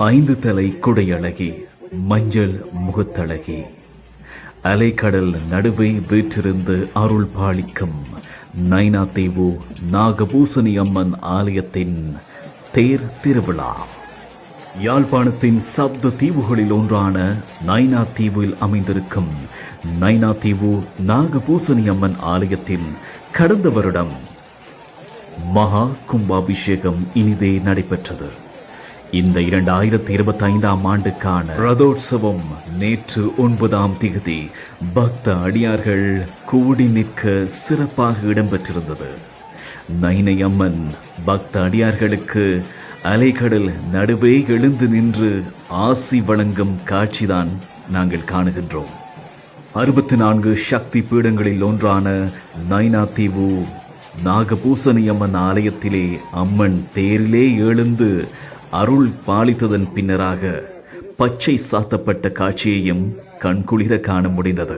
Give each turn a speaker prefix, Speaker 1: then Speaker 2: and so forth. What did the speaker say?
Speaker 1: ஐந்து தலை குடையழகி, மஞ்சள் முகத்தழகி, அலைக்கடல் நடுவே வீற்றிருந்து அருள் பாலிக்கும் நைனாதீவு நாகபூசணி அம்மன் ஆலயத்தின் தேர் திருவிழா. யாழ்ப்பாணத்தின் சப்த தீவுகளில் ஒன்றான நைனாதீவில் அமைந்திருக்கும் நைனாதீவு நாகபூசணி அம்மன் ஆலயத்தில் கடந்த வருடம் மகா கும்பாபிஷேகம் இனிதே நடைபெற்றது. இந்த 2025ஆம் ஆண்டுக்கான ரதோற்சவம் நேற்று 9ஆம் திகதி பக்த அடியார்கள் கூடி நிற்க சிறப்பாக இடம்பெற்றிருந்தது. நைனை அம்மன் பக்த அடியார்களுக்கு அலைக்கடல் நடுவே எழுந்து நின்று ஆசி வழங்கும் காட்சிதான் நாங்கள் காணுகின்றோம். 64 சக்தி பீடங்களில் ஒன்றான நைனாதீவு நாகபூசணி அம்மன் ஆலயத்திலே அம்மன் தேரிலே எழுந்து அருள் பாலித்ததன் பின்னராக பச்சை சாத்தப்பட்ட காட்சியையும் கண்குளிர காண முடிந்தது.